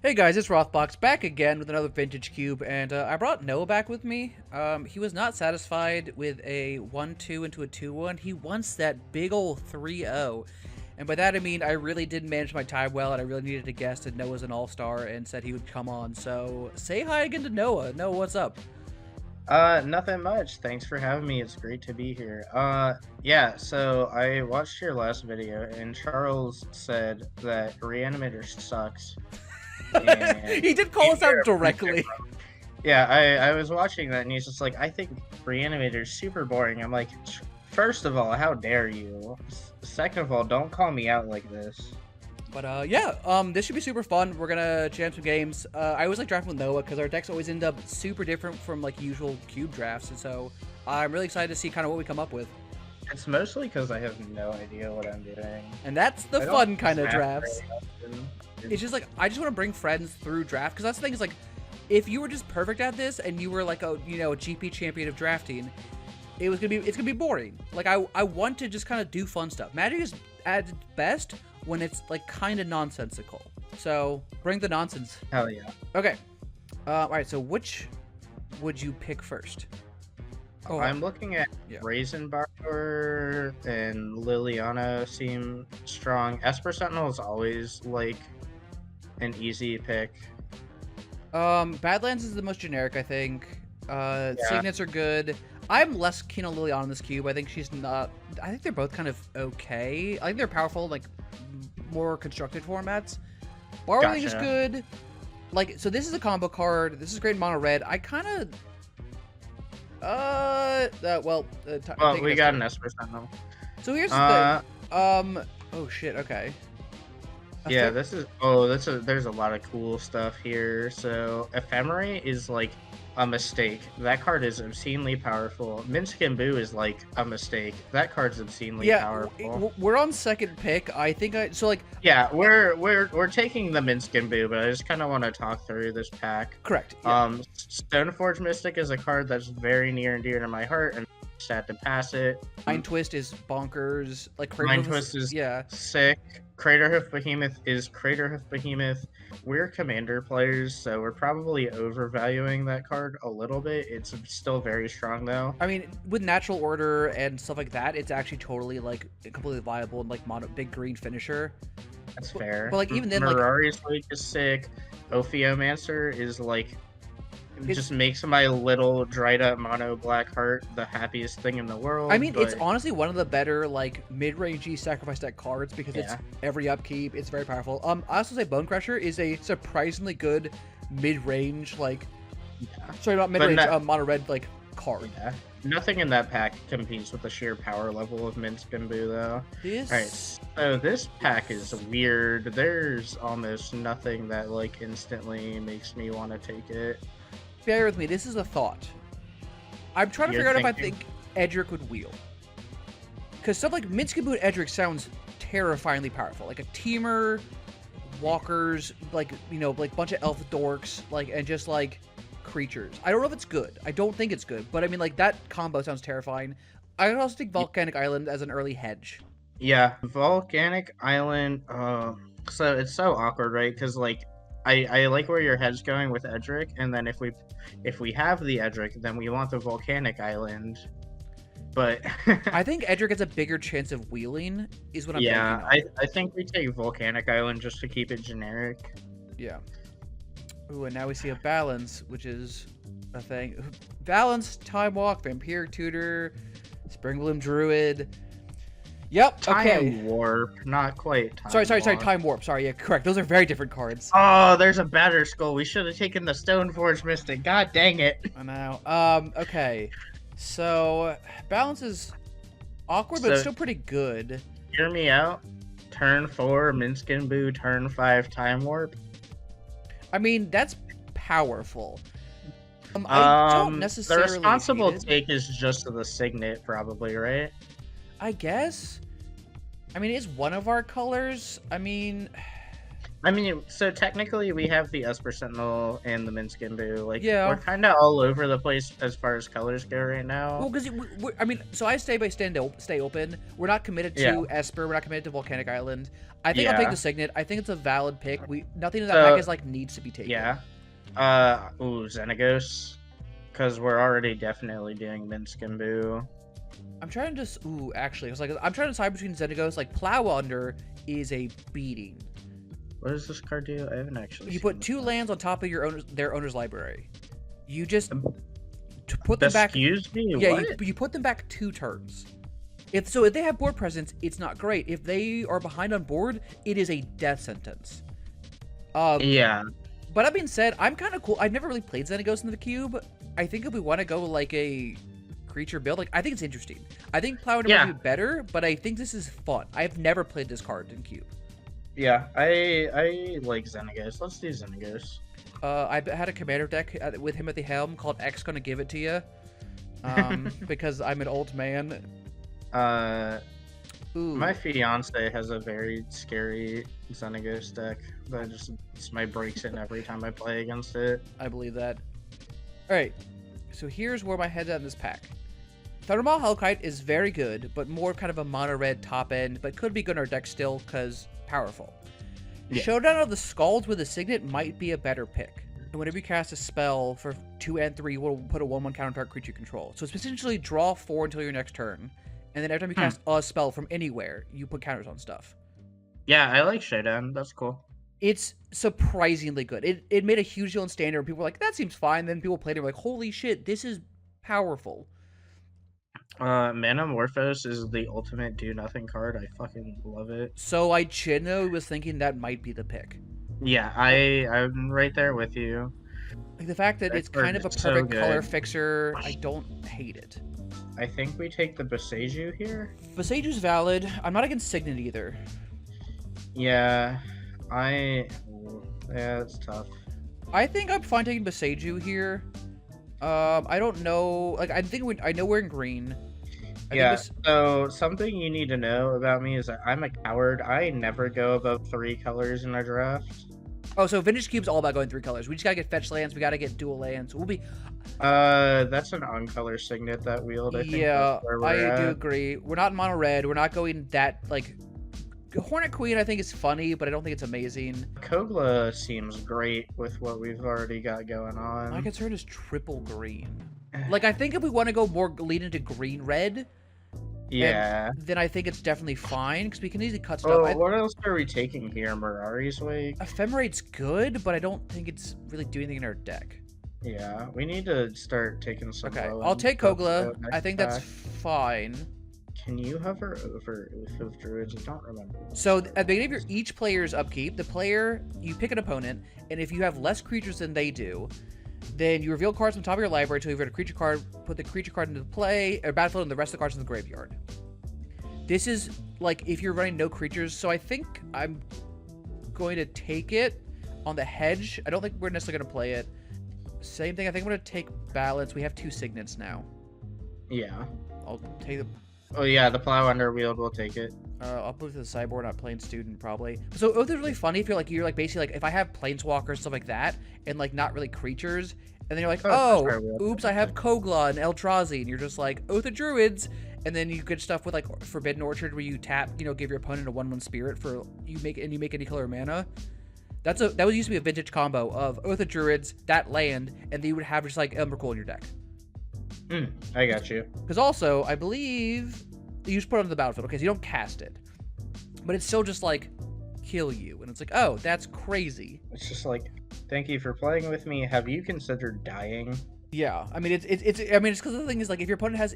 Hey guys, it's Rothbox back again with another vintage cube, and I brought Noah back with me. He was not satisfied with a 1-2 into a 2-1. He wants that big ol' 3-0. And by that I mean I really didn't manage my time well, and I really needed a guest, and Noah's an all-star and said he would come on. So say hi again to Noah. Noah, what's up? Nothing much. Thanks for having me. It's great to be here. Yeah, so I watched your last video and Charles said that Reanimator sucks. And He did call us out directly. yeah, I was watching that and he's just like, I think Reanimator's super boring. I'm like, first of all, how dare you? Second of all, don't call me out like this. But yeah, this should be super fun. We're gonna jam some games. I always like drafting with Noah because our decks always end up super different from like usual cube drafts, and so I'm really excited to see kind of what we come up with. It's mostly because I have no idea what I'm doing. And that's the I don't fun kind of draft drafts. very often. It's just like I just want to bring friends through draft because that's the thing is like if you were just perfect at this and you were like a a GP champion of drafting, it's gonna be boring. Like I want to just kind of do fun stuff. Magic is at its best when it's like kind of nonsensical. So bring the nonsense. Hell yeah. Okay. All right. So which would you pick first? Oh, I'm looking at yeah. Raisin Bar and Liliana seem strong. Esper Sentinel is always like an easy pick. Badlands is the most generic, I think. Signets are good. I'm less keen on Liliana on this cube. I think she's not. I think they're both kind of okay. I think they're powerful, like more constructed formats. Borrowing is good. Like, so this is a combo card. This is great in mono red. I kind of. Well, We got an Esper Sentinel. So here's the thing. Oh shit. Okay. Yeah, there's a lot of cool stuff here. So Ephemery is like a mistake. That card is obscenely powerful. Minsk and Boo is like a mistake. That card's obscenely powerful. We're on second pick. I think yeah, we're taking the Minsk and Boo, but I just kind of want to talk through this pack. Correct. Yeah. Stoneforge Mystic is a card that's very near and dear to my heart, and I'm sad to pass it. Mind Twist is bonkers. Like Mind Twist is sick. Craterhoof Behemoth is Craterhoof Behemoth. We're commander players, so we're probably overvaluing that card a little bit. It's still very strong, though. I mean, with natural order and stuff like that, it's actually totally like completely viable and like big green finisher. That's fair. But like even then, Mirari's Lake is sick. Ophiomancer is like just makes my little dried up mono black heart the happiest thing in the world. I mean, it's honestly one of the better like mid-rangey sacrifice deck cards because it's every upkeep. It's very powerful. I also say Bone Crusher is a surprisingly good mid-range sorry, not mid-range mono red like card. Yeah. Nothing in that pack competes with the sheer power level of Minsk and Boo, though. Alright, so this pack is weird. There's almost nothing that like instantly makes me want to take it. Bear with me, this is a thought. I'm trying to figure out if I think Edric would wheel. Because stuff like Minsk and Boo and Edric sounds terrifyingly powerful. Like a teamer, walkers, like bunch of elf dorks, and just like creatures. I don't know if it's good. I don't think it's good, but I mean like that combo sounds terrifying. I would also think Volcanic Island as an early hedge. Yeah, Volcanic Island, so it's so awkward, right? Because like I like where your head's going with Edric, and then if we have the Edric, then we want the Volcanic Island. But I think Edric has a bigger chance of wheeling, is what I'm thinking. Yeah, I think we take Volcanic Island just to keep it generic. Yeah. Ooh, and now we see a Balance, which is a thing. Balance, Time Walk, Vampiric Tutor, Springbloom Druid. Yep. Time Warp, not quite. Sorry. Time Warp. Sorry. Yeah, correct. Those are very different cards. Oh, there's a Batter Skull. We should have taken the Stoneforge Mystic. God dang it. I know. Okay. So Balance is awkward, but it's still pretty good. Hear me out. Turn 4, Minsk and Boo. Turn 5, Time Warp. I mean, that's powerful. I don't necessarily. The responsible take is just the Signet, probably, right? I guess. I mean, it's one of our colors. I mean, I mean, so technically we have the Esper Sentinel and the Minskin Boo. Like, we're Yeah. kind of all over the place as far as colors go right Well, now. because I mean, so I stay open. We're not committed Yeah, to Esper. We're not committed to Volcanic Island. I think I'll take the yeah. Signet. I think it's a valid pick. Nothing in that pack So, is like needs to be taken. yeah. Ooh, Xenagos. Because we're already definitely doing Minskin Boo. I'm trying to just actually, I was like, I'm trying to decide between Xenagos. Like Plow Under is a beating. What does this card do? I haven't actually. You seen put this 2 one. lands on top of their owner's library. You just put them back. Excuse me. Yeah, What? you put them back 2 turns. If they have board presence, it's not great. If they are behind on board, it is a death sentence. Yeah. But that being said, I'm kind of cool. I've never really played Xenagos in the cube. I think if we want to go like a creature build, like I think it's interesting. I think Plow Under might be better, but I think this is fun. I've never played this card in cube. Yeah, I like Xenagos. Let's do Xenagos. I had a commander deck with him at the helm called X Gonna Give It to You. Because I'm an old man. My fiance has a very scary Xenagos deck that just breaks it every time I play against it. I believe that. Alright, so here's where my head's at in this pack. Thundermaw Hellkite is very good, but more kind of a mono-red top end, but could be good in our deck still, because powerful. Yeah. Showdown of the Scalds with a Signet might be a better pick. And whenever you cast a spell for 2 and 3, we'll put a 1/1 counter target creature you control. So it's essentially draw 4 until your next turn, and then every time you cast a spell from anywhere, you put counters on stuff. Yeah, I like Showdown. That's cool. It's surprisingly good. It made a huge deal in Standard, and people were like, that seems fine. Then people played it and were like, holy shit, this is powerful. Manamorphose is the ultimate do-nothing card. I fucking love it. So I genuinely was thinking that might be the pick. Yeah, I'm right there with you. Like the fact that it's kind of a perfect color fixer, I don't hate it. I think we take the Boseiju here. Boseigu's valid. I'm not against Signet either. Yeah, it's tough. I think I'm fine taking Boseiju here. I don't know. Like, I know we're in green. So something you need to know about me is that I'm a coward. I never go above 3 colors in a draft. Oh, so Vintage Cube's all about going 3 colors. We just gotta get fetch lands. We gotta get dual lands. We'll be. That's an on-color Signet that wield. I think. Yeah, I do agree. We're not in mono red. We're not going that like. Hornet Queen, I think, is funny, but I don't think it's amazing. Kogla seems great with what we've already got going on. My concern is triple green. Like, I think if we want to go more lead into green-red, then I think it's definitely fine, because we can easily cut stuff. Oh, what else are we taking here? Mirari's Wake? Ephemerate's good, but I don't think it's really doing anything in our deck. Yeah, we need to start taking some. Okay, I'll take Kogla. I think that's fine. Can you hover over Oath of Druids? I don't remember. So at the beginning of each player's upkeep, you pick an opponent, and if you have less creatures than they do, then you reveal cards from the top of your library until you've got a creature card, put the creature card into play, or battlefield, and the rest of the cards in the graveyard. This is, like, if you're running no creatures, so I think I'm going to take it on the hedge. I don't think we're necessarily going to play it. Same thing, I think I'm going to take Balance. We have 2 Signets now. Yeah. I'll take the... Oh yeah, the Plow Under wield will take it. I'll move to the sideboard, not playing Student, probably. So Oath is really funny if you're like basically like, if I have Planeswalkers, stuff like that, and like not really creatures, and then you're like, oops, I have Kogla and Eldrazi, and you're just like, Oath of Druids, and then you get stuff with like Forbidden Orchard where you tap, give your opponent a 1/1 spirit for, you make any color mana. That used to be a vintage combo of Oath of Druids, that land, and then you would have just like Emrakul in your deck. I got you. Because also, I believe you just put it on the battlefield. Okay, so you don't cast it, but it's still just like kill you, and it's like, oh, that's crazy. It's just like, thank you for playing with me. Have you considered dying? Yeah, I mean, it's because the thing is like, if your opponent has,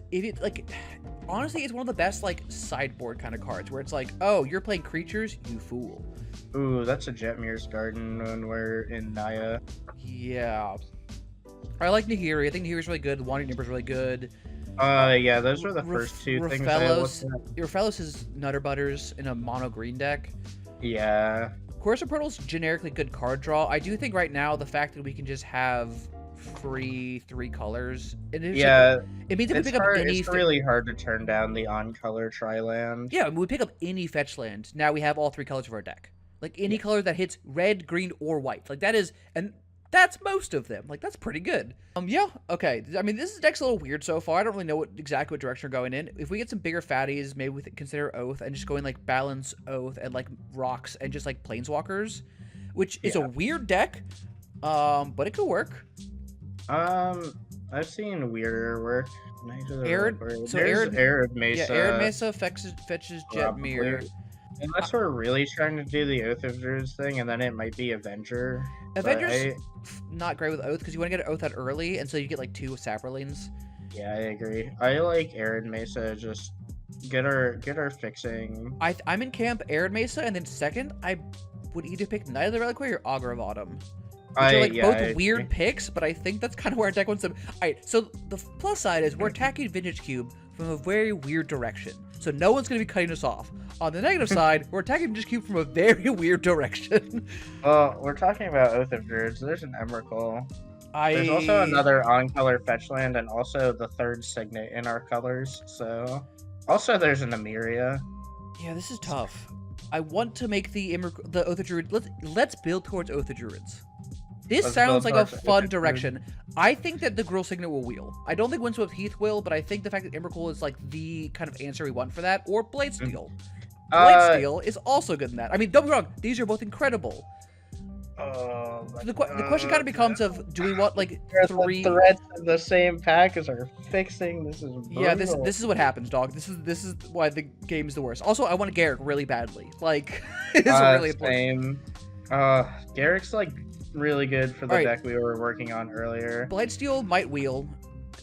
honestly, it's one of the best like sideboard kind of cards where it's like, oh, you're playing creatures, you fool. Ooh, that's a Jetmir's Garden when we're in Naya. Yeah. I like Nahiri. I think Nahiri's really good. The Wandering Nimber's really good. Yeah, those were the first 2 things I looked at. Rafellos is Nutter Butters in a mono green deck. Yeah. Courser Portal's generically good card draw. I do think right now the fact that we can just have free 3 colors. It means if we pick up any. It's really hard to turn down the on-color Tri-land. Yeah, when we pick up any fetch land, now we have all 3 colors of our deck. Like any color that hits red, green, or white. Like that is, and that's most of them. Like that's pretty good. Yeah, okay. I mean, this deck's a little weird so far. I don't really know exactly what direction we're going in. If we get some bigger fatties, maybe we consider Oath and just going like balance Oath and like rocks and just like planeswalkers, which is a weird deck, but it could work. I've seen weirder work. Arid Mesa. Yeah, Arid Mesa fetches Jet Mirror. Unless we're really trying to do the Oath of Druids thing, and then it might be Avenger. Avenger's not great with Oath because you want to get an Oath out early, and so you get like 2 Saprolines. Yeah, I agree. I like Arid Mesa. Just get our fixing. I'm in camp Arid Mesa, and then second, I would either pick Knight of the Reliquary or Augur of Autumn. Which are like both weird picks, but I think that's kind of where our deck wants them. Alright, so the plus side is we're attacking Vintage Cube from a very weird direction. So no one's going to be cutting us off. On the negative side, we're attacking Vintage Cube from a very weird direction. Well, we're talking about Oath of Druids. There's an Emrakul. There's also another on-color fetch land, and also the 3rd Signet in our colors. So, also there's an Emeria. Yeah, this is tough. I want to make the Oath of Druids. Let's build towards Oath of Druids. This sounds like a fun direction. I think that the Gruul Signet will wheel. I don't think Windswept Heath will, but I think the fact that Emrakul is like the kind of answer we want for that, or Bladesteel. Bladesteel is also good in that. I mean, don't be wrong; these are both incredible. The question kind of becomes of, do we want like 3 threats in the same pack as our fixing? This is brutal. Yeah, this is what happens, dog. This is why the game is the worst. Also, I want a Garruk really badly. Like, it's really important. Garrick's like really good for the deck we were working on earlier. Bladesteel might wheel.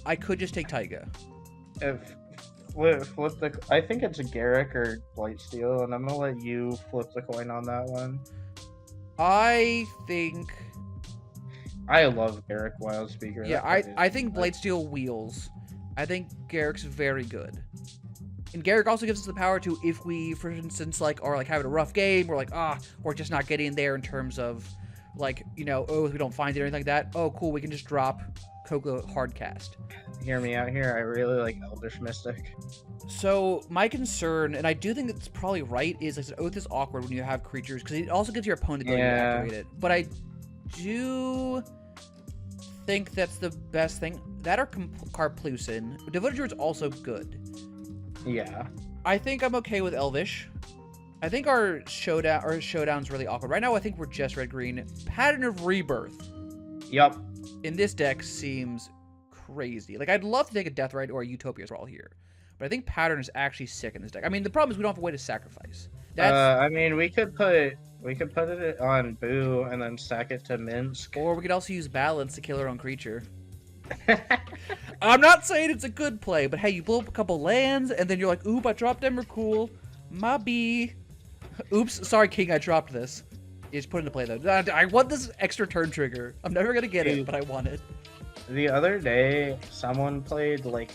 I could just take Taiga. I think it's a Garruk or Blightsteel, and I'm gonna let you flip the coin on that one. I think I love Garruk Wildspeaker. Yeah, I think Blightsteel wheels. I think Garrick's very good. And Garruk also gives us the power to, if we, for instance, like are like having a rough game, we're like, we're just not getting there in terms of like, you know, if we don't find it or anything like that. Oh, cool, we can just drop Coco Hardcast. Hear me out here. I really like Elvish Mystic. So my concern, and I do think it's probably right, is like Oath is awkward when you have creatures because it also gives your opponent the ability to activate it. But I do think that's the best thing. That or Karplusin. Devoted Druid's also good. Yeah. I think I'm okay with Elvish. I think our showdown's really awkward. Right now, I think we're just red-green. Pattern of Rebirth. Yup. In this deck seems crazy. Like, I'd love to take a Deathrite or a Utopia as well here. But I think Pattern is actually sick in this deck. I mean, the problem is we don't have a way to sacrifice. I mean, we could put it on Boo and then sack it to Minsk. Or we could also use Balance to kill our own creature. I'm not saying it's a good play, but hey, you blow up a couple lands, and then you're like, oop, I dropped Emrakul. My B. Oops, sorry, King, I dropped this. You just put it into play, though. I want this extra turn trigger. I'm never going to get it, but I want it. The other day, someone played, like,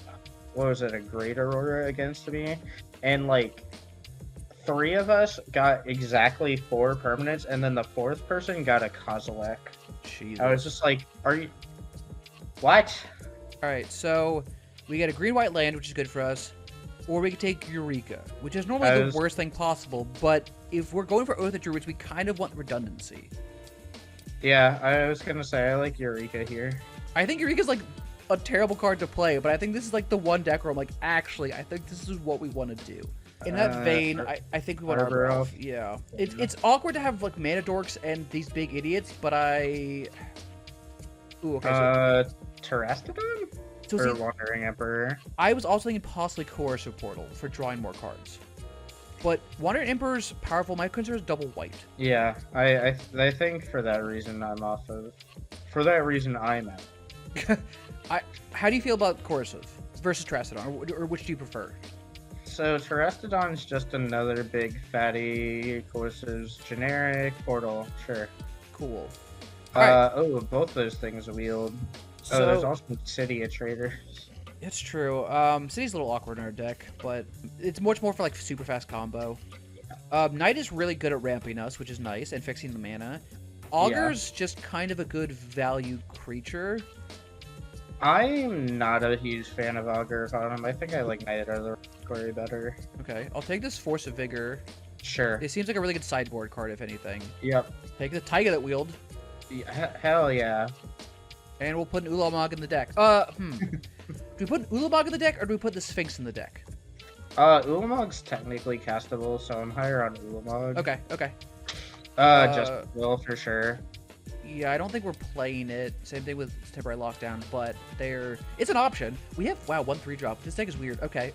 what was it, a Great Aurora against me? And, like, 3 of us got exactly 4 permanents, and then the 4th person got a Kozilek. Jesus. I was just like, are you... What? Alright, so we get a green-white land, which is good for us. Or we could take Eureka, which is normally the worst thing possible, but if we're going for Oath of Druids, we kind of want redundancy. Yeah, I was gonna say, I like Eureka here. I think Eureka's like a terrible card to play, but I think this is like the one deck where I'm like, actually, I think this is what we want to do. In that vein, I think we want Arbor Elf. Yeah. It's awkward to have like mana dorks and these big idiots, but I... Ooh, okay, so... Terastodon? Or Wandering Emperor. I was also thinking possibly Coercive Portal for drawing more cards. But Wandering Emperor's powerful. My concern is double white. Yeah, I think for that reason I'm off of... For that reason I'm out. How do you feel about Coercive versus Terastodon, or which do you prefer? So Terastodon's just another big fatty Coercive's generic portal. Sure. Cool. Oh, both those things wield. So, there's also City of Traders. It's true. City's a little awkward in our deck, but it's much more for like super fast combo. Knight is really good at ramping us, which is nice, and fixing the mana. Augur's just kind of a good value creature. I'm not a huge fan of Augur of Autumn. I think I like Knight of the Quarry better. Okay, I'll take this Force of Vigor. Sure. It seems like a really good sideboard card, if anything. Yep. Take the Taiga that wheeled. Yeah, hell yeah. And we'll put an Ulamog in the deck. Do we put Ulamog in the deck, or do we put the Sphinx in the deck? Ulamog's technically castable, so I'm higher on Ulamog. Okay, okay. Just will for sure. Yeah, I don't think we're playing it. Same thing with Temporary Lockdown, but it's an option. We have, wow, 1/3 drop. This deck is weird. Okay,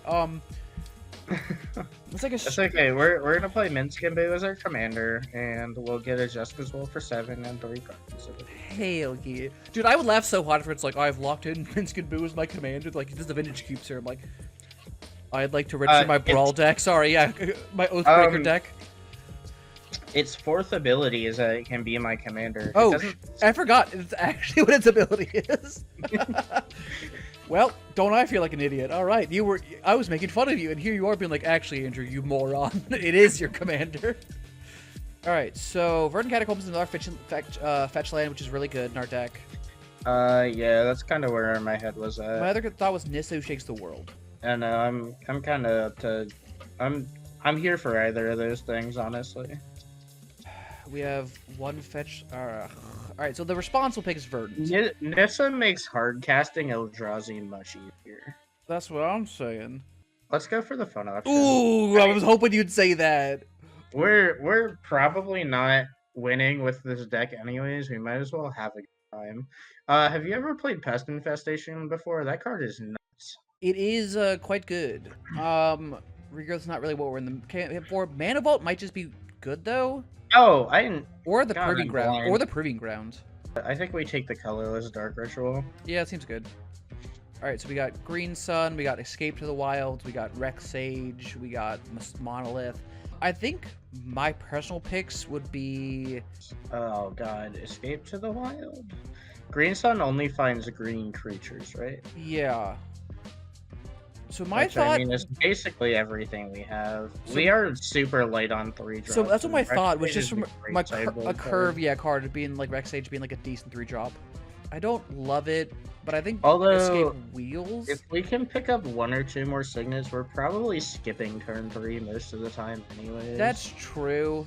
it's like a... It's okay, we're gonna play Minsc and Boo as our commander, and we'll get a Justice Will for 7 and 3 cards. Hell yeah. Dude, I would laugh so hard if it's like, I've locked in Minsc and Boo as my commander. Like, this is the Vintage Cubes here. I'm like, I'd like to register my Brawl deck. Sorry, yeah, my Oathbreaker deck. Its 4th ability is that it can be my commander. Oh, I forgot. It's actually what its ability is. Well, don't I feel like an idiot? All right, I was making fun of you, and here you are being like, actually, Andrew, you moron. It is your commander. All right, so Verdant Catacombs is another fetch land, which is really good in our deck. Yeah, that's kind of where my head was at. My other thought was Nissa, who shakes the world. And I'm kind of up to, I'm here for either of those things, honestly. We have one fetch. All right, so the responsible pick is Verdant. Nissa makes hard casting Eldrazi much easier. That's what I'm saying. Let's go for the fun option. Ooh, I was hoping you'd say that. We're probably not winning with this deck anyways. We might as well have a good time. Have you ever played Pest Infestation before? That card is nuts. It is quite good. Regrowth's not really what we're in the camp for. Mana Vault might just be good though. Oh, I didn't. Or the Proving Ground. Or the Proving Ground. I think we take the colorless Dark Ritual. Yeah, it seems good. Alright, so we got Green Sun, we got Escape to the Wilds, we got Rex Sage, we got Monolith. I think my personal picks would be... Oh god, Escape to the Wild? Green Sun only finds green creatures, right? Yeah. So my thought... I mean, it's basically everything we have. So, we are super light on 3 drops. So that's what my thought was, just from a curve, card being like Rex Sage being like a decent 3 drop. I don't love it, but I think Escape Wheels... If we can pick up 1 or 2 more signets, we're probably skipping turn 3 most of the time anyways. That's true.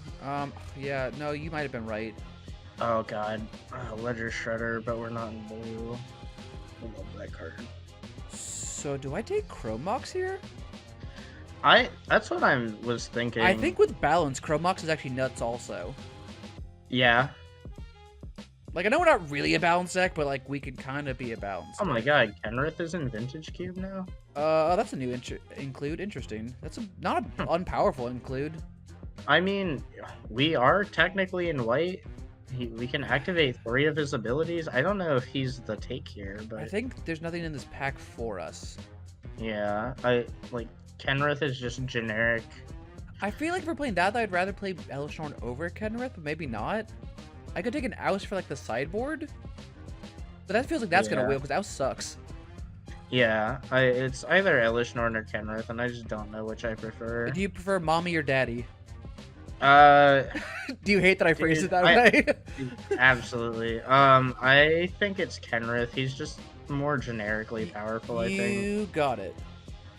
Yeah, no, you might have been right. Oh god. Ledger Shredder, but we're not in blue. I love that card. So do I take Chrome Mox here? That's what I was thinking. I think with balance, Chrome Mox is actually nuts also. Yeah. Like, I know we're not really a balanced deck, but like we could kind of be a balanced deck. My god, Kenrith is in Vintage Cube now? That's a new include. Interesting. That's not an unpowerful include. I mean, we are technically in white. We can activate 3 of his abilities. I don't know if he's the take here, but... I think there's nothing in this pack for us. Yeah, Kenrith is just generic. I feel like if we're playing that, I'd rather play Elishnorn over Kenrith, but maybe not. I could take an Ouse for, like, the sideboard. But that feels like that's gonna wheel, because Ouse sucks. Yeah, it's either Elishnorn or Kenrith, and I just don't know which I prefer. Do you prefer Mommy or Daddy? Do you hate that I phrased it that way? Absolutely. I think it's Kenrith. He's just more generically powerful, I think. You got it.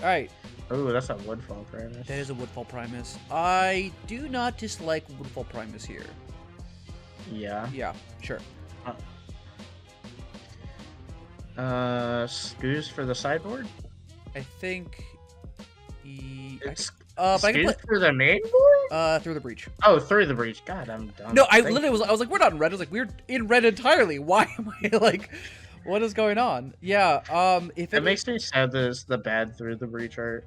Alright. Ooh, that's a Woodfall Primus. That is a Woodfall Primus. I do not dislike Woodfall Primus here. Yeah? Yeah, sure. Scoos for the sideboard? I think... but I can play through the main board? Through the breach. Oh, through the breach. God, I'm done. No, I was like, we're not in red. I was like, we're in red entirely. Why am I like, what is going on? Yeah. It makes me sad that it's the bad through the breach art.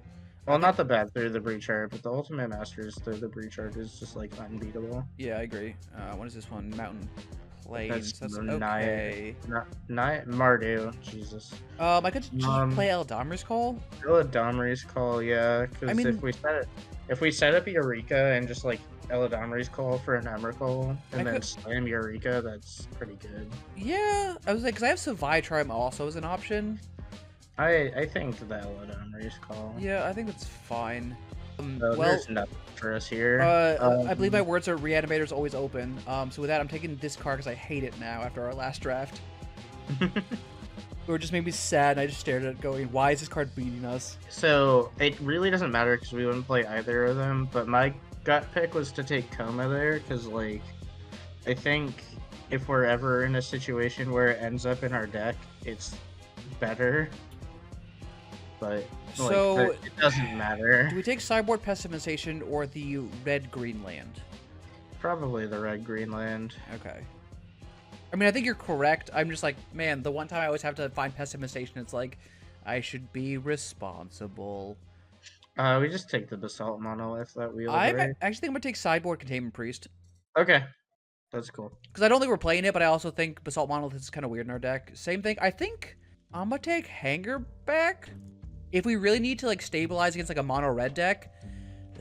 Well, not the bad through the breach art, but the Ultimate Masters through the breach art is just like unbeatable. Yeah, I agree. What is this one? Mountain Plains. That's okay. Not Mardu. Jesus. I could just play Eladamri's Call. Eladamri's Call, yeah. Because if we set up Eureka and just like Eladamri's Call for an Emrakul and then slam Eureka, that's pretty good. Yeah, I was like, because I have Savitrim also as an option. I think the Eladamri's Call. Yeah, I think that's fine. Well, there's nothing for us here. I believe my words are Reanimator's always open. So with that, I'm taking this card because I hate it now after our last draft. Or just made me sad, and I just stared at it going, why is this card beating us? So, it really doesn't matter because we wouldn't play either of them, but my gut pick was to take Coma there, because, like, I think if we're ever in a situation where it ends up in our deck, it's better. But, so, like, it doesn't matter. Do we take Sideboard Pessimization or the red-green land? Probably the red-green land. Okay. I mean, I think you're correct. I'm just like, man, the one time I always have to find Pessimization, it's like, I should be responsible. We just take the Basalt Monolith that wheel. I actually think I'm going to take Sideboard Containment Priest. Okay. That's cool. Because I don't think we're playing it, but I also think Basalt Monolith is kind of weird in our deck. Same thing. I think I'm going to take Hanger back. If we really need to, like, stabilize against, like, a mono-red deck,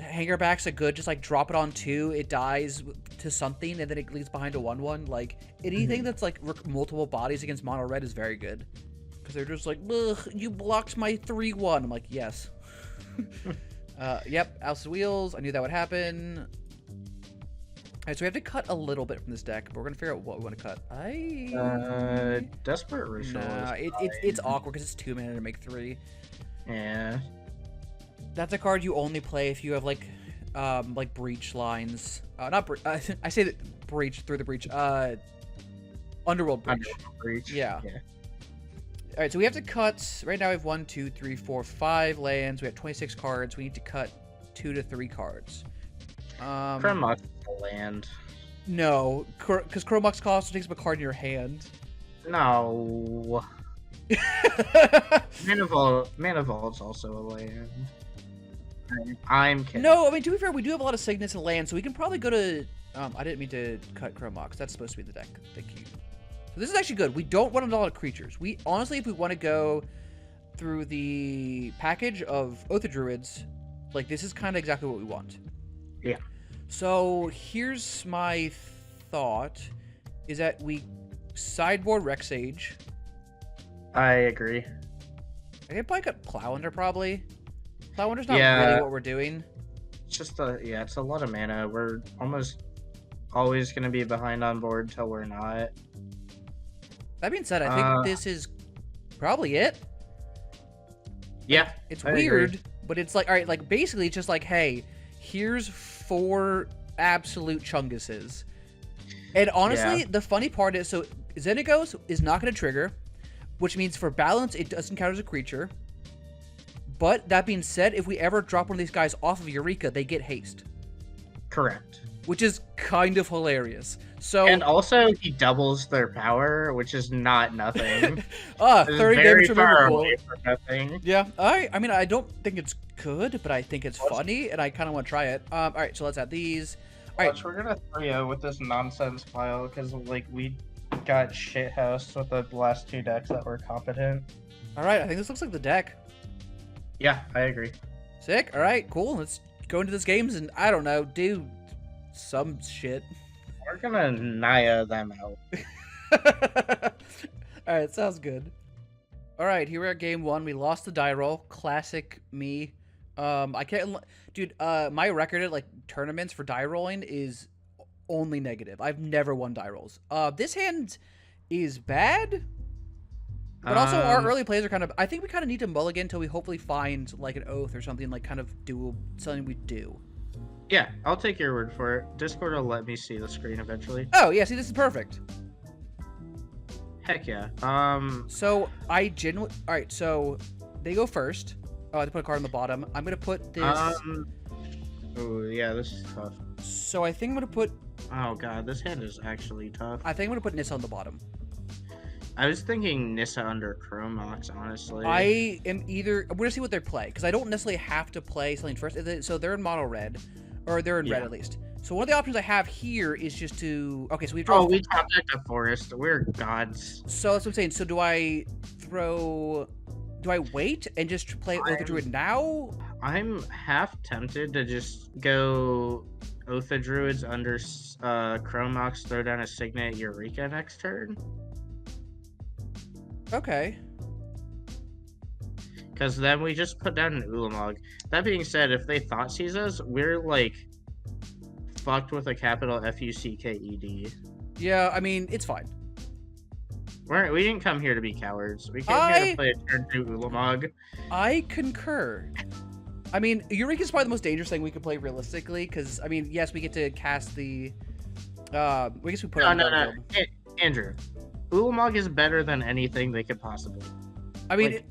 Hanger back's a good, just, like, drop it on 2, it dies to something, and then it leaves behind a 1/1. Like, anything that's, like, multiple bodies against mono-red is very good. Because they're just like, ugh, you blocked my 3/1. I'm like, yes. Yep, Alice's Wheels. I knew that would happen. Alright, so we have to cut a little bit from this deck, but we're going to figure out what we want to cut. Desperate Ritual. Nah, it's awkward because it's 2 mana to make 3. Yeah. That's a card you only play if you have, like breach lines. Not I say that breach through the breach. Underworld breach. Yeah. All right, so we have to cut. Right now, we have 1, 2, 3, 4, 5 lands. We have 26 cards. We need to cut 2 to 3 cards. Chromux is a land. No, because Chromux cost takes up a card in your hand. No. Mana Vault's also a land. I'm kidding. No, I mean, to be fair, we do have a lot of signets and lands, so we can probably go to... I didn't mean to cut Chromux. That's supposed to be the deck. Thank you. So this is actually good. We don't want a lot of creatures. We honestly, if we want to go through the package of Oath of Druids, like, this is kind of exactly what we want. Yeah. So here's my thought, is that we sideboard Rex Sage. I agree. I could probably cut Plowhunter, probably. Plowhunter's not really what we're doing. It's just it's a lot of mana. We're almost always going to be behind on board till we're not. That being said, I think this is probably it. Yeah. It's weird, but it's like, all right, like, basically it's just like, hey, here's 4 absolute Chunguses. And honestly, the funny part is, so Xenagos is not going to trigger, which means for balance, it doesn't count as a creature. But that being said, if we ever drop one of these guys off of Eureka, they get haste. Correct. Which is kind of hilarious. So, and also, he doubles their power, which is not nothing. 30 damage removable. Nothing. Yeah, I mean, I don't think it's good, but I think it's funny, and I kind of want to try it. All right, so let's add these. All right, we're gonna 3-0 with this nonsense pile because, like, we got shithoused with the last 2 decks that were competent. All right, I think this looks like the deck. Yeah, I agree. Sick. All right, cool. Let's go into this games and, I don't know, do some shit. We're gonna Naya them out. All right, sounds good. All right, here we're at game 1. We lost the die roll. Classic me. I can't, dude. My record at, like, tournaments for die rolling is only negative. I've never won die rolls. This hand is bad, but also our early plays are kind of. I think we kind of need to mulligan until we hopefully find, like, an oath or something, like, kind of do something we do. Yeah, I'll take your word for it. Discord will let me see the screen eventually. Oh yeah, see, this is perfect. Heck yeah. So I genuinely. All right, so they go first. Oh, I have to put a card on the bottom. I'm gonna put this. Oh yeah, this is tough. So I think I'm gonna put. Oh god, this hand is actually tough. I think I'm gonna put Nissa on the bottom. I was thinking Nissa under Chromox, honestly. I am either. We're gonna see what they play, because I don't necessarily have to play something first. So they're in mono red, or they're in red at least. So one of the options I have here is just to. Okay, so we draw. Oh, we top decked a forest. We're gods. So that's what I'm saying. So do I throw? Do I wait and just play Oath of Druid now? I'm half tempted to just go Oath of Druids under Chromox, throw down a Signet Eureka next turn. Okay. Because then we just put down an Ulamog. That being said, if they thought seize us, we're like fucked with a capital Fucked. Yeah, I mean, it's fine. We didn't come here to be cowards. We came here to play a turn 2 Ulamog. I concur. I mean, Eureka's probably the most dangerous thing we could play realistically, because, I mean, yes, we get to cast the... I guess we put it on the battlefield. Andrew, Ulamog is better than anything they could possibly. I mean... Like,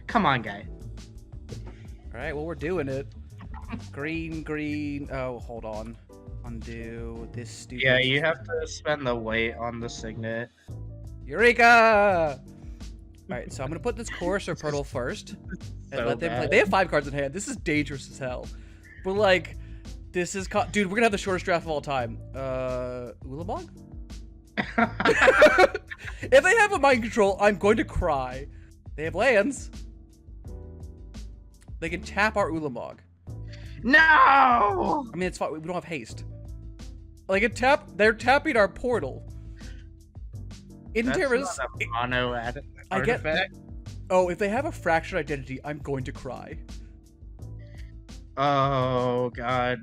come on, guy. Alright, well, we're doing it. Green... Oh, hold on. Undo this stupid... Yeah, you have to spend the weight on the signet. Eureka! Alright, so I'm gonna put this Chorus or Purtle first. And let them play. They have 5 cards in hand. This is dangerous as hell. But, like, this is... Dude, we're gonna have the shortest draft of all time. Ulamog? If they have a mind control, I'm going to cry. They have lands. They can tap our Ulamog. No! I mean, it's fine. We don't have haste. Like, they're tapping our portal. That's not a mono artifact. Oh, if they have a fractured identity, I'm going to cry. Oh god.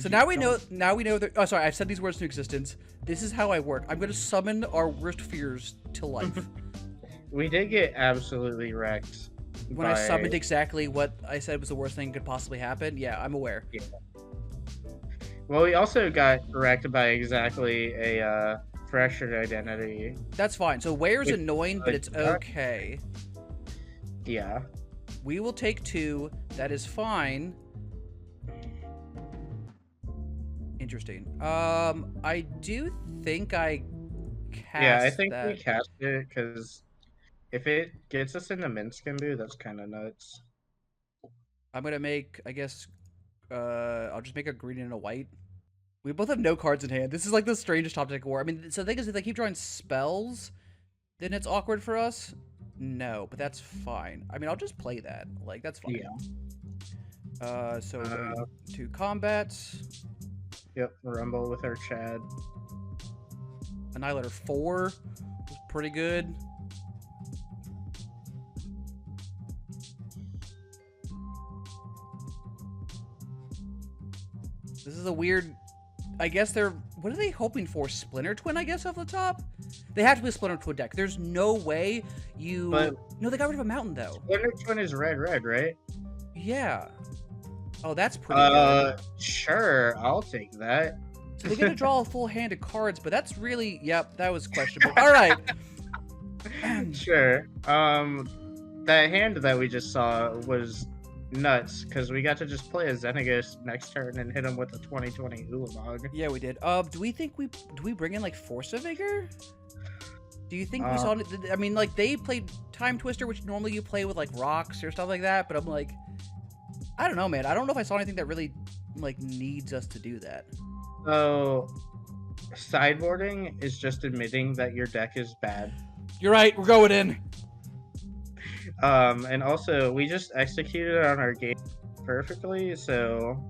So now we know. Now we know that. Oh, sorry. I've said these words into existence. This is how I work. I'm going to summon our worst fears to life. We did get absolutely wrecked. When I summoned exactly what I said was the worst thing could possibly happen. Yeah, I'm aware. Yeah. Well, we also got wrecked by exactly a fractured identity. That's fine. So Ware's annoying, but it's okay. Yeah. We will take 2. That is fine. Interesting. I do think I cast Yeah, I think that. we cast it because if it gets us into Minskenbu, that's kind of nuts. I'm gonna make, I guess, I'll just make a green and a white. We both have no cards in hand. This is like the strangest top deck war. I mean, so the thing is, if they keep drawing spells, then it's awkward for us. No, but that's fine. I mean, I'll just play that. Like, that's fine. Yeah. So to combat. Yep, Rumble with our Chad. Annihilator 4 was pretty good. This is a weird... I guess they're... What are they hoping for? Splinter Twin, I guess, off the top? They have to be a Splinter Twin deck. There's no way you... No, they got rid of a mountain, though. Splinter Twin is red, right? Yeah. Oh, that's pretty good. Sure. I'll take that. So they get to draw a full hand of cards, but that's really... Yep, that was questionable. All right. Sure. That hand that we just saw was nuts, because we got to just play a Xenagos next turn and hit him with a 2020 Ulamog. Yeah, we did. Do we bring in, like, Force of Vigor? Do you think we saw... I mean, like, they played Time Twister, which normally you play with, like, rocks or stuff like that, but I'm like... I don't know, man. I don't know if I saw anything that really, like, needs us to do that. So, sideboarding is just admitting that your deck is bad. You're right. We're going in. And also, we just executed on our game perfectly, so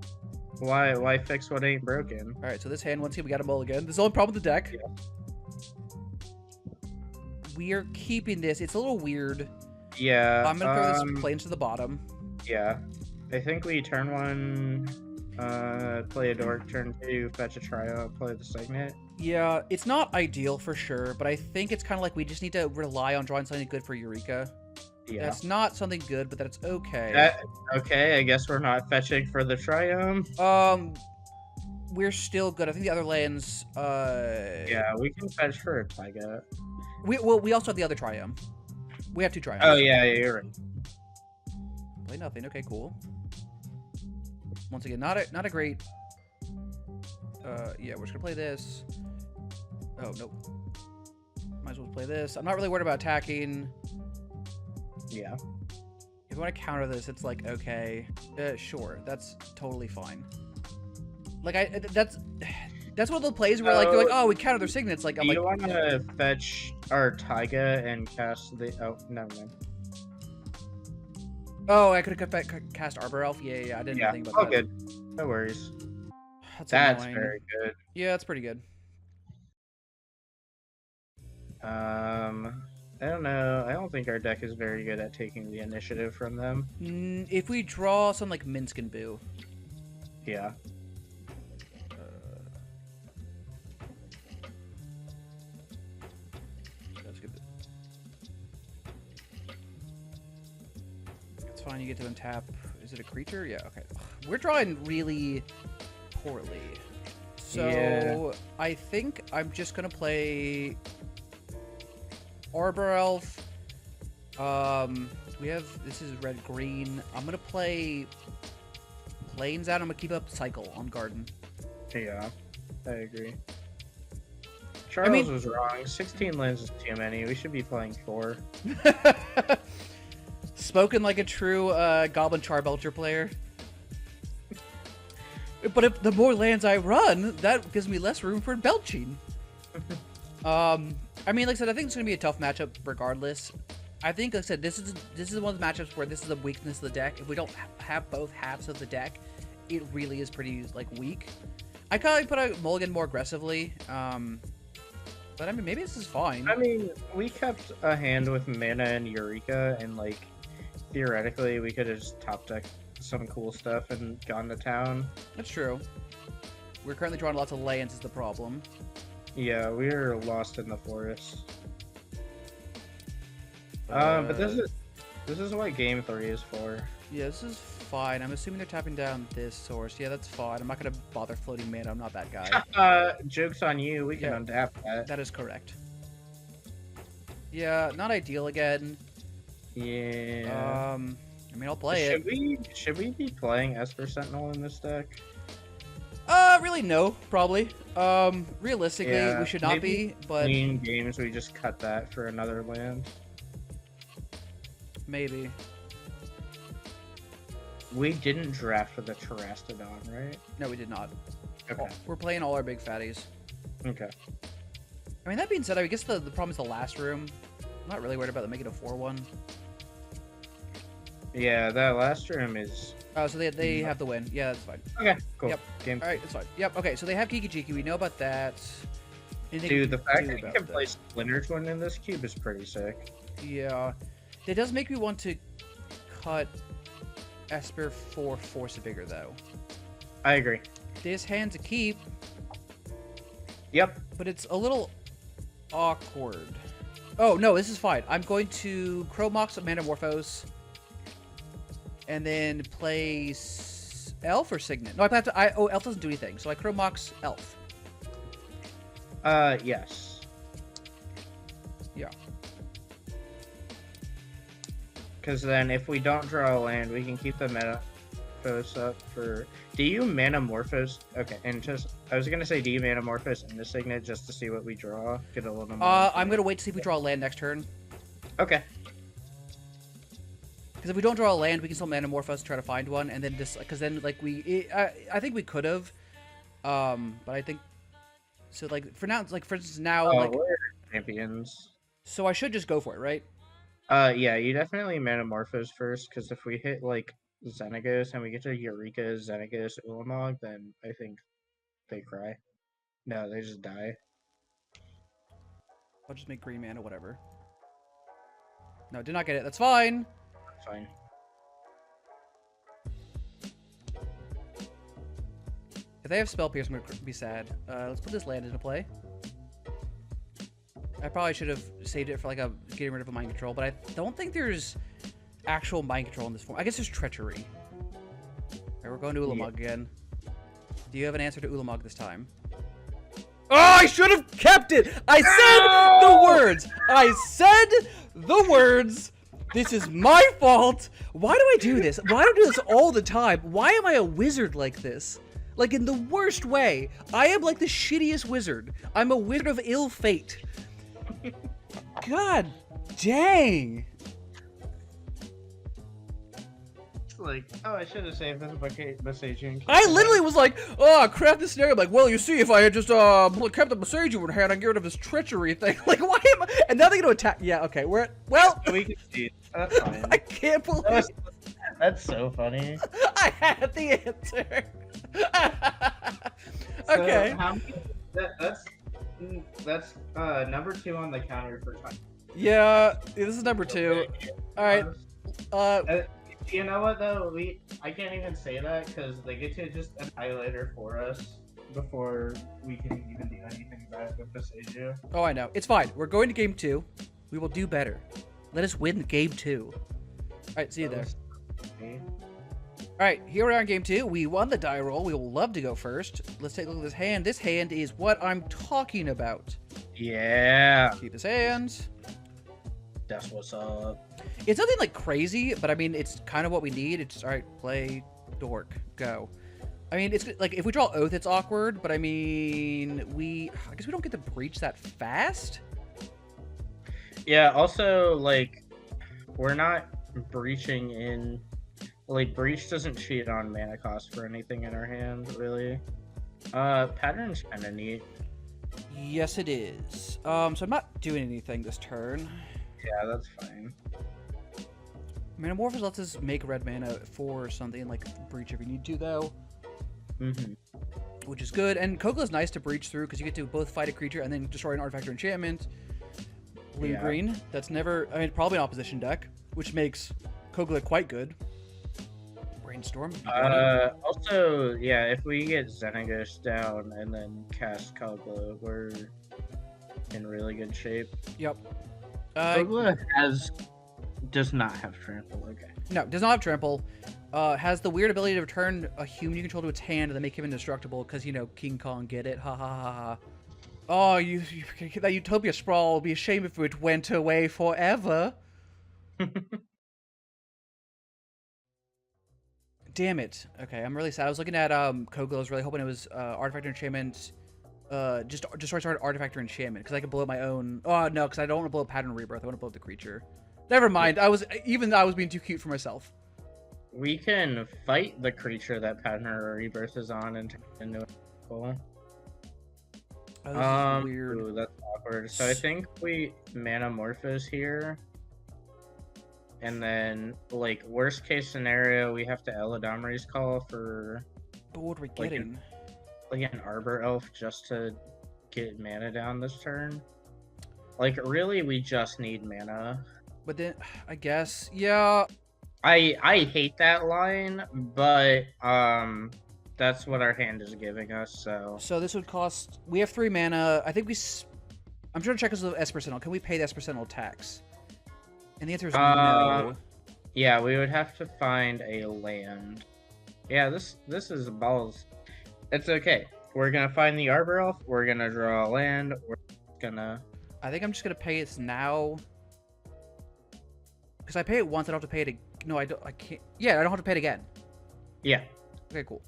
why fix what ain't broken? All right, so this hand, once again, we got a mulligan. This is the only problem with the deck. Yeah. We are keeping this. It's a little weird. Yeah. I'm going to throw this planes to the bottom. Yeah. I think we turn 1, play a dork, turn 2, fetch a trio, play the signet. Yeah, it's not ideal for sure, but I think it's kind of like we just need to rely on drawing something good for Eureka. Yeah. That's not something good, but that's okay. Okay, I guess we're not fetching for the triumph. We're still good. I think the other lands, Yeah, we can fetch for a Taiga. We also have the other triumph. We have 2 triumphs. Oh, yeah, you're right. Play nothing. Okay, cool. Once again, not a great... yeah, we're just gonna play this. Oh, nope. Might as well play this. I'm not really worried about attacking. Yeah. If you want to counter this, it's like, okay. Sure, that's totally fine. Like, that's one of the plays where, like, you're like, oh, we counter their signets. Like, I'm like... Do you want to fetch our Taiga and cast the... Oh, no, man. Oh, I could have cast Arbor Elf? Yeah, I didn't think about that. Oh, good. No worries. That's very good. Yeah, that's pretty good. I don't know. I don't think our deck is very good at taking the initiative from them. If we draw something like Minskenbu. Yeah. That's good. It's fine, you get to untap. Is it a creature? Yeah, okay. We're drawing really poorly. So Yeah. I think I'm just gonna play Arbor Elf. This is red green. I'm gonna play Plains out. I'm gonna keep up Cycle on Garden. Yeah, I agree. Charles was wrong. 16 lands is too many. We should be playing 4. Spoken like a true Goblin Charbelcher player. But if the more lands I run, that gives me less room for belching. I mean, like I said, I think it's gonna be a tough matchup regardless. I think, like I said, this is one of the matchups where this is the weakness of the deck. If we don't have both halves of the deck, it really is pretty like weak. I kind of put out Mulligan more aggressively, but I mean, maybe this is fine. I mean, we kept a hand with Mana and Eureka, and like theoretically, we could have just top decked some cool stuff and gone to town. That's true. We're currently drawing lots of lands is the problem. Yeah, we're lost in the forest. But this is what game 3 is for. Yeah, this is fine. I'm assuming they're tapping down this source. Yeah, that's fine. I'm not gonna bother floating mana. I'm not that guy. Joke's on you. We can untap that. That is correct. Yeah, not ideal again. Yeah. I mean, I'll play it. Should we be playing Esper Sentinel in this deck? Really, no, probably. Realistically, we should not be, but... Clean games, we just cut that for another land. Maybe. We didn't draft for the Terastodon, right? No, we did not. Okay. We're playing all our big fatties. Okay. I mean, that being said, I guess the problem is the last room. I'm not really worried about them making a 4-1. Yeah, that last room is... Oh, so they have the win. Yeah, that's fine. Okay, cool. Yep. Game. Alright, that's fine. Yep, okay, so they have Kiki Jiki. We know about that. Dude, the fact that you can play Splinter Twin in this cube is pretty sick. Yeah. It does make me want to cut Esper for Force Vigor, though. I agree. This hand's a keep. Yep. But it's a little awkward. Oh, no, this is fine. I'm going to Chromox Manamorphose. And then play Elf or Signet? No, I have to. Oh, Elf doesn't do anything. So I Chromox Elf. Yes. Yeah. Because then if we don't draw a land, we can keep the Manamorphose up for... Do you Manamorphose? Okay, and just... I was going to say, do you Manamorphose in the Signet just to see what we draw? Get a little more... I'm going to wait to see if we draw a land next turn. Okay. Because if we don't draw a land, we can still Manamorphose, try to find one, and then just... Because then, like, I think we could have. But I think... So, like, for now, like, for instance, now... Oh, like, we're champions. So I should just go for it, right? Yeah, you definitely Manamorphose first, because if we hit, like, Xenagos and we get to Eureka, Xenagos, Ulamog, then I think they cry. No, they just die. I'll just make green mana, whatever. No, did not get it. That's fine. Fine. If they have Spell Pierce, I'm going to be sad. Let's put this land into play. I probably should have saved it for like getting rid of a mind control, but I don't think there's actual mind control in this form. I guess there's treachery. Alright, we're going to Ulamog again. Do you have an answer to Ulamog this time? Oh, I should have kept it! I said the words! I said the words! This is my fault! Why do I do this? Why do I do this all the time? Why am I a wizard like this? Like, in the worst way. I am like the shittiest wizard. I'm a wizard of ill fate. God dang. It's like, oh, I should have saved this Besage. I literally was like, oh, crap this scenario. I'm like, well, you see, if I had just kept the Besage in hand, I'd get rid of this treachery thing. Like, why am I? And now they're going to attack. Yeah, okay, we're at, well. We can see it. That's fine. I can't believe That's so funny. I had the answer. Okay. So how many, that's number 2 on the counter for time. Yeah, this is number 2. All right. You know what though? I can't even say that because they get to just annihilate her for us before we can even do anything bad with Besage. Oh, I know. It's fine. We're going to game 2. We will do better. Let us win game 2. All right, see you there. All right, here we are in game 2. We won the die roll. We will love to go first. Let's take a look at this hand. This hand is what I'm talking about. Yeah. Keep his hand. That's what's up. It's nothing like crazy, but I mean, it's kind of what we need. It's all right. Play, dork, go. I mean, it's like if we draw Oath, it's awkward, but I mean, I guess we don't get to breach that fast. Yeah. Also, like, we're not breaching in. Like, breach doesn't cheat on mana cost for anything in our hand, really. Pattern's kind of neat. Yes, it is. So I'm not doing anything this turn. Yeah, that's fine. Manamorphose lets us make red mana for something like breach if you need to, though. Mm-hmm. Which is good. And Kogla's nice to breach through because you get to both fight a creature and then destroy an artifact or enchantment. Blue-green. That's never... I mean, probably an opposition deck, which makes Kogla quite good. Brainstorm. Also, yeah, if we get Xenagos down and then cast Kogla, we're in really good shape. Yep. Kogla does not have trample. Okay. No, does not have trample. Has the weird ability to return a human you control to its hand and then make him indestructible because, you know, King Kong, get it? Ha ha ha ha. Oh, that Utopia Sprawl will be a shame if it went away forever. Damn it. Okay, I'm really sad. I was looking at Kogla. I was really hoping it was Artifact or Enchantment. Just restart Artifact or Enchantment because I could blow up my own. Oh no, because I don't want to blow up Pattern Rebirth. I want to blow up the creature. Never mind. I was being too cute for myself. We can fight the creature that Pattern Rebirth is on and turn it into a cool. Oh, this is weird. Ooh, that's awkward. So I think we Manamorphose here. And then, like, worst case scenario, we have to Eladamri's Call for... But what are we getting? Like an Arbor Elf just to get mana down this turn. Like, really, we just need mana. But then, I guess, yeah... I hate that line, but, that's what our hand is giving us, so... So this would cost... We have 3 mana. I think I'm trying to check us with S%. Can we pay the S% tax? And the answer is no. Yeah, we would have to find a land. Yeah, this is balls. It's okay. We're gonna find the Arbor Elf. We're gonna draw a land. We're gonna... I think I'm just gonna pay it now. Because I pay it once, I don't have to pay it... No, I don't. I can't... Yeah, I don't have to pay it again. Yeah. Okay, cool.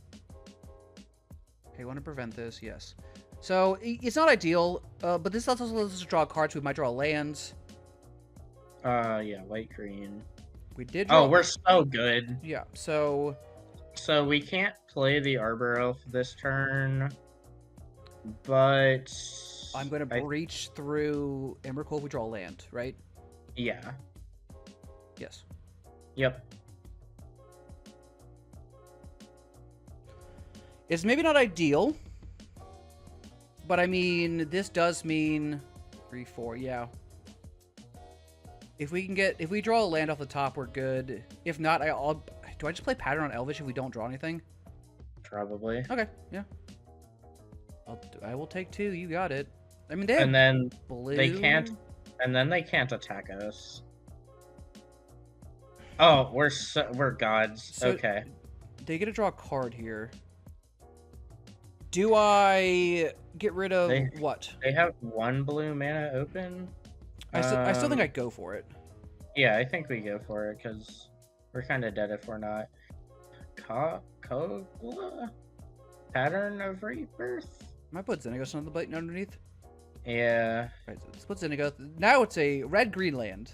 Okay, want to prevent this? Yes. So, it's not ideal, but this also lets us draw cards. We might draw lands. Yeah, white-green. We did draw... Oh, we're so good. Yeah, so... So we can't play the Arbor Elf this turn, but... I'm going to breach through Emrakul if we draw a land, right? Yeah. Yes. Yep. It's maybe not ideal, but I mean, this does mean 3, 4, yeah. If we draw a land off the top, we're good. If not, do I just play Pattern on Elvish if we don't draw anything? Probably. Okay, yeah. I will take 2. You got it. I mean, they have and then blue. they can't attack us. Oh, we're gods. So okay. They get to draw a card here. Do I get rid of what? They have 1 blue mana open. I still think I'd go for it. Yeah, I think we go for it because we're kind of dead if we're not. Kogla? Pattern of Rebirth? Might put Xenagos on the button underneath. Yeah. Right, so let's put Xenagos. Now it's a red-green land.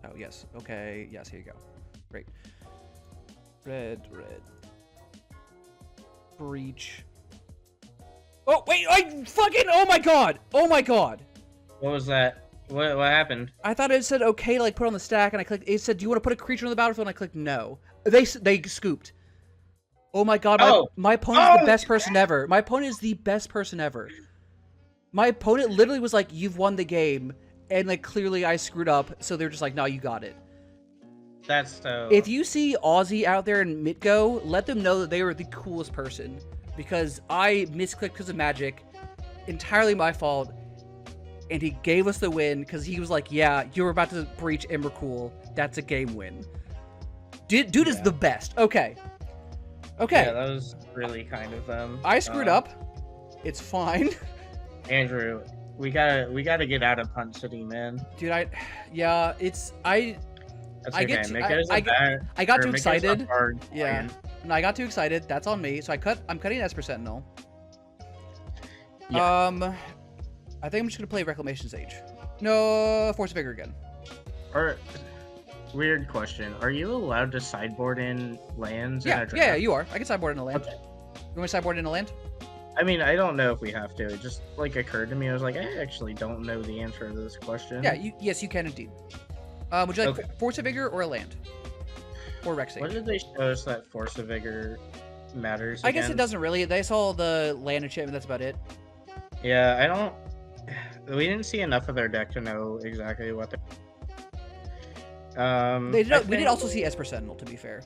Oh, yes. Okay. Yes, here you go. Great. Red. Breach. Oh, wait! Oh my god! Oh my god! What was that? What happened? I thought it said okay to, like, put on the stack, and I clicked... It said, do you want to put a creature on the battlefield? And I clicked no. They scooped. Oh my god, my opponent is the best person ever. My opponent is the best person ever. My opponent literally was like, you've won the game, and, like, clearly I screwed up, so they're just like, no, you got it. That's so... If you see Aussie out there in Mitgo, let them know that they were the coolest person. Because I misclicked because of magic. Entirely my fault. And he gave us the win because he was like, yeah, you were about to breach Emrakul. That's a game win. Dude is the best. Okay. Yeah, that was really kind of them. I screwed up. It's fine. Andrew, we gotta get out of Hunt City, man. Dude, I got too excited. Yeah. No, I got too excited. That's on me. So I'm cutting Esper Sentinel. Yeah. I think I'm just gonna play Reclamation Sage. No, Force of Vigor again. Or weird question: are you allowed to sideboard in lands? Yeah, yeah, you are. I can sideboard in a land. Okay. You want to sideboard in a land? I mean, I don't know if we have to. It just like occurred to me. I was like, I actually don't know the answer to this question. Yeah, yes, you can indeed. Would you like Force of Vigor or a land? Or Rex Sage? What did they show us that Force of Vigor matters I guess it doesn't really. They saw the land enchantment, that's about it. Yeah, I don't... We didn't see enough of their deck to know exactly what we did also see Esper Sentinel, to be fair.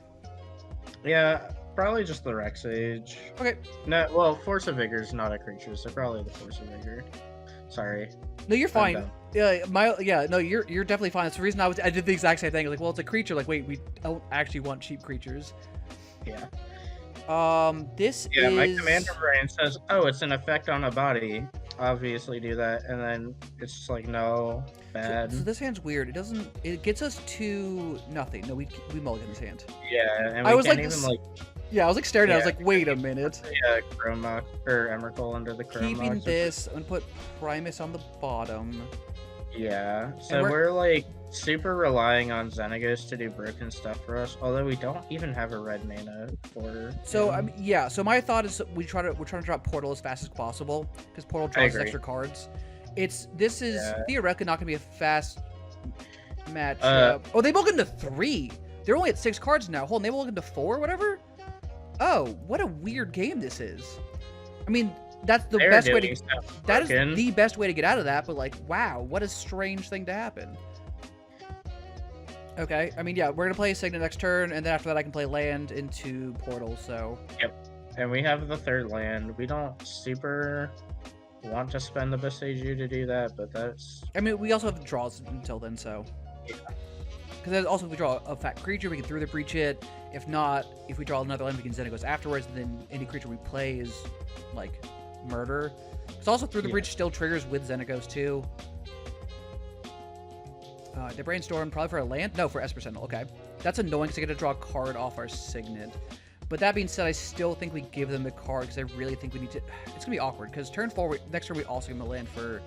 Yeah, probably just the Rex Sage. Okay. No, well, Force of Vigor is not a creature, so probably the Force of Vigor. Sorry. No, you're fine. No, you're definitely fine. That's the reason I did the exact same thing. Like, well, it's a creature. Like, wait, we don't actually want cheap creatures. Yeah. This is... my commander brain says, oh, it's an effect on a body. Obviously do that, and then it's just like, no, bad. So this hand's weird. It gets us to nothing. No, we mulligan this hand. Yeah, and we can't even like... Yeah, I was like staring at it. I was like, wait a minute. Yeah, Chroma, or Emrakul under the Chroma. Keeping this, I'm gonna put Primus on the bottom. Yeah, so we're like super relying on Xenagos to do broken stuff for us, although we don't even have a red mana for... So so my thought is we're trying to drop Portal as fast as possible, because Portal draws extra cards. This is theoretically not gonna be a fast matchup. Oh, they mulliganed to 3. They're only at 6 cards now. Hold on, they mulliganed to 4 or whatever? Oh, what a weird game this is. I mean, that's the best way to... That is the best way to get out of that, but like, wow, what a strange thing to happen. Okay, I mean, yeah, we're gonna play Signet next turn, and then after that I can play land into Portal, so... Yep, and we have the 3rd land. We don't super want to spend the Boseiju to do that, but that's... I mean, we also have draws until then, so... Yeah. Because also if we draw a fat creature, we can through the breach it. If not, if we draw another land, we can Xenagos afterwards, and then any creature we play is, like, murder. Because also through the breach still triggers with Xenagos, too. The Brainstorm, probably for a land? No, for Esper Sentinel, okay. That's annoying because I get to draw a card off our Signet. But that being said, I still think we give them the card because I really think we need to... It's going to be awkward because turn forward, next turn we also give them a land for...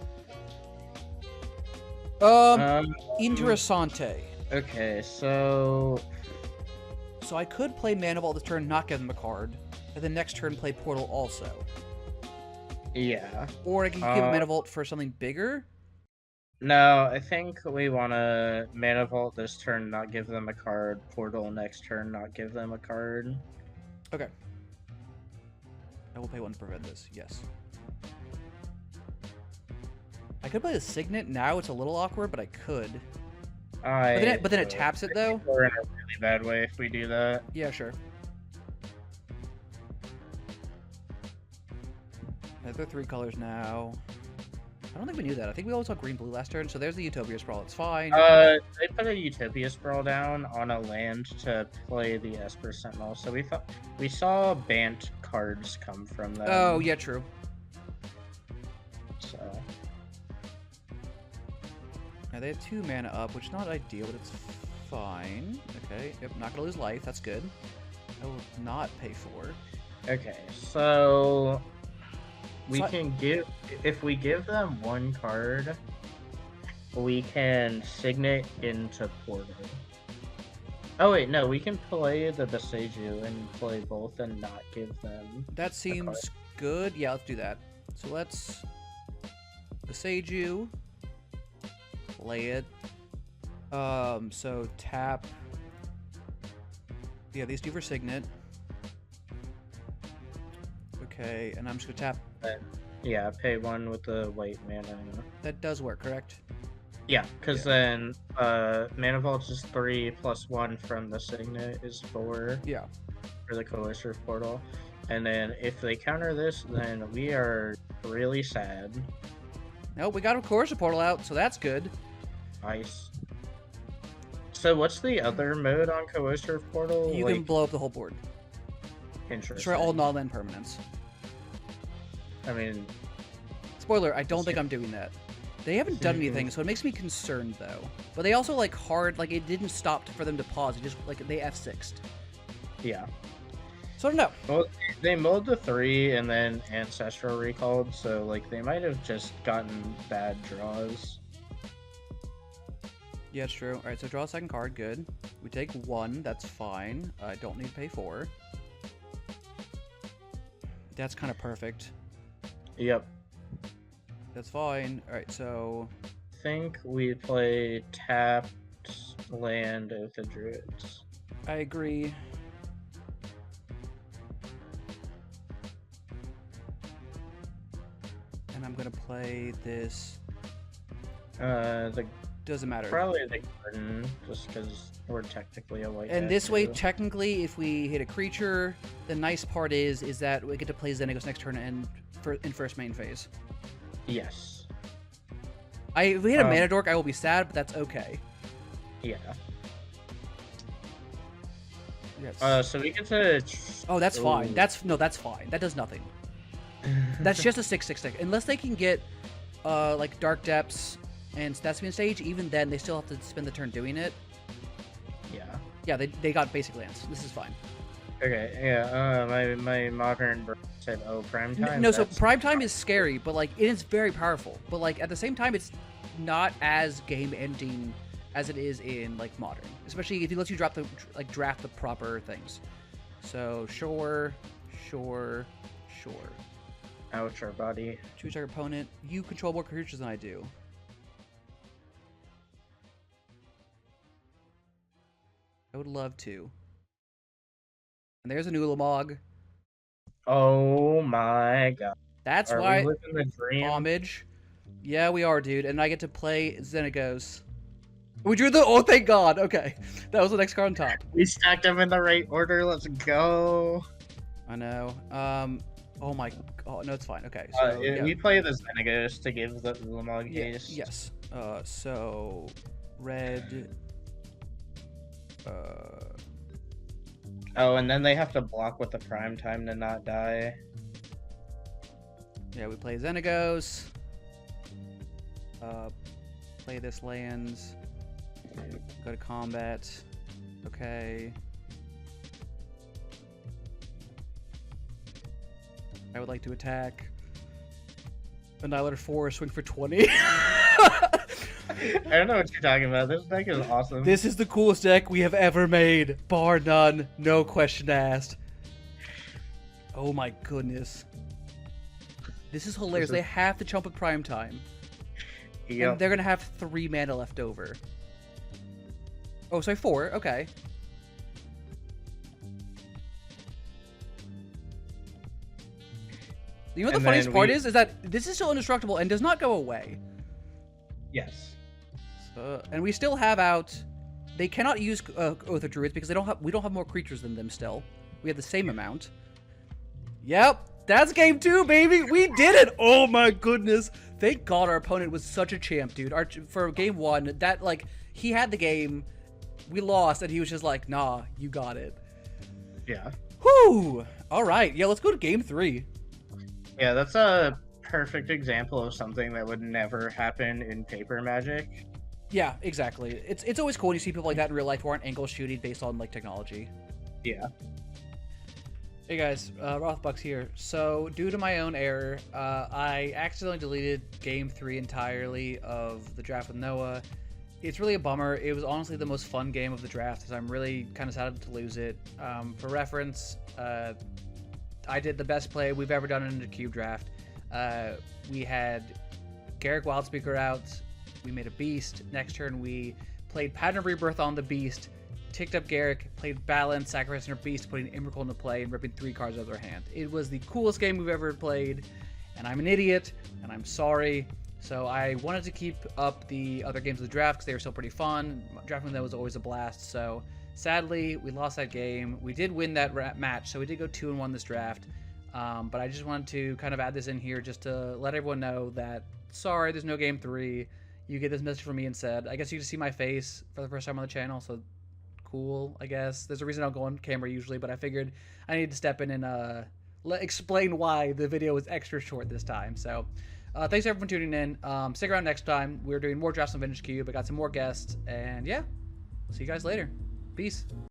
Interessante. Okay, so I could play Mana Vault this turn, not give them a card, and then next turn play Portal also. Yeah. Or I can give Mana Vault for something bigger. No, I think we want to Mana Vault this turn, not give them a card. Portal next turn, not give them a card. Okay. I will pay 1 to prevent this, yes. I could play the Signet now, it's a little awkward, but I could. But then it taps it, though. We're in a really bad way if we do that. Yeah, sure. They're 3 colors now. I don't think we knew that. I think we always saw green-blue last turn, so there's the Utopia Sprawl. It's fine. They put a Utopia Sprawl down on a land to play the Esper Sentinel, so we saw Bant cards come from them. Oh, yeah, true. So... Now they have 2 mana up, which is not ideal, but it's fine. Okay, yep, not gonna lose life. That's good. I will not pay 4. Okay, so we can give... If we give them 1 card, we can Signet into Portal. Oh wait, no, we can play the Boseiju and play both and not give them... That seems good. Yeah, let's do that. So let's... Boseiju... Play it. So tap. Yeah, these 2 for Signet. Okay, and I'm just gonna tap. Yeah, pay 1 with the white mana. That does work, correct? Yeah, because then Mana Vault's is 3 plus 1 from the Signet is 4. Yeah. For the Coercive Portal. And then if they counter this, then we are really sad. Nope, we got a Coercive Portal out, so that's good. Nice. So what's the other mode on Coercive Portal? You can blow up the whole board. Interesting. Destroy all non-land permanents. I mean... Spoiler, I don't think I'm doing that. They haven't done anything, so it makes me concerned, though. But they also, like, it didn't stop for them to pause. It just, like, they F6'd. Yeah. So I don't know. Well, they mulled the 3 and then Ancestral recalled, so, like, they might have just gotten bad draws. Yeah, it's true. Alright, so draw a second card. Good. We take 1. That's fine. I don't need to pay 4. That's kind of perfect. Yep. That's fine. Alright, so... I think we play tapped land of the Druids. I agree. And I'm gonna play this... Doesn't matter. Probably the garden, just because we're technically a white. And this way, technically, if we hit a creature, the nice part is that we get to play Xenagos next turn and in first main phase. Yes. If we hit a Mana Dork, I will be sad, but that's okay. Yeah. Yes. So we get to... Oh, that's fine. That's fine. That does nothing. That's just a 6/6 stick. Unless they can get, like, Dark Depths and Statesman Stage, even then, they still have to spend the turn doing it. Yeah. Yeah, they got basic lands. This is fine. Okay, yeah, my modern said, oh, prime time. No, so prime time is scary, but, like, it is very powerful. But, like, at the same time, it's not as game-ending as it is in, like, modern. Especially if it lets you draft the proper things. So, sure. Ouch, our body. Choose our opponent. You control more creatures than I do. I would love to. And there's a Nulamog. Oh my god. That's are why we living the dream? Homage. Yeah, we are, dude. And I get to play Xenagos. We drew the... Oh, thank god. Okay. That was the next card on top. We stacked them in the right order. Let's go. I know. Oh my... Oh, no, it's fine. Okay. So, yeah. We play the Xenagos to give the Ulamog haste. Yes. So... Red... Oh, and then they have to block with the prime time to not die. Yeah, we play Xenagos. Play this lands. Go to combat. Okay. I would like to attack. Annihilator 4, swing for 20. I don't know what you're talking about. This deck is awesome. This is the coolest deck we have ever made. Bar none. No question asked. Oh my goodness. This is hilarious. They have to jump with prime time. Yep. And they're going to have 3 mana left over. Oh, sorry, 4. Okay. You know what the funniest part is that this is still indestructible and does not go away. Yes. And we still have out... They cannot use Oath of Druids because we don't have more creatures than them still. We have the same amount. Yep, that's game 2, baby! We did it! Oh my goodness! Thank God our opponent was such a champ, dude. For game 1, that, like, he had the game, we lost, and he was just like, nah, you got it. Yeah. Whew! Alright, yeah, let's go to game 3. Yeah, that's a perfect example of something that would never happen in paper Magic. Yeah, exactly. It's always cool when you see people like that in real life who aren't angle shooting based on, like, technology. Yeah. Hey guys, Rothbucks here. So, due to my own error, I accidentally deleted Game 3 entirely of the draft with Noah. It's really a bummer. It was honestly the most fun game of the draft, so I'm really kind of sad to lose it. For reference, I did the best play we've ever done in a cube draft. We had Garrick Wildspeaker out. We made a beast. Next turn, we played Pattern of Rebirth on the beast, ticked up Garrick, played Balance, sacrificing our beast, putting Emrakul into play, and ripping 3 cards out of their hand. It was the coolest game we've ever played, and I'm an idiot, and I'm sorry. So I wanted to keep up the other games of the draft because they were still pretty fun. Drafting them was always a blast. So sadly, we lost that game. We did win that match, so we did go 2-1 this draft. But I just wanted to kind of add this in here just to let everyone know that, sorry, there's no game 3. you get this message from me instead. I guess you just see my face for the first time on the channel, so cool, I guess. There's a reason I don't go on camera usually, but I figured I need to step in and explain why the video was extra short this time. So thanks everyone for tuning in. Stick around next time. We're doing more drafts on Vintage Cube. I got some more guests, and yeah, see you guys later. Peace.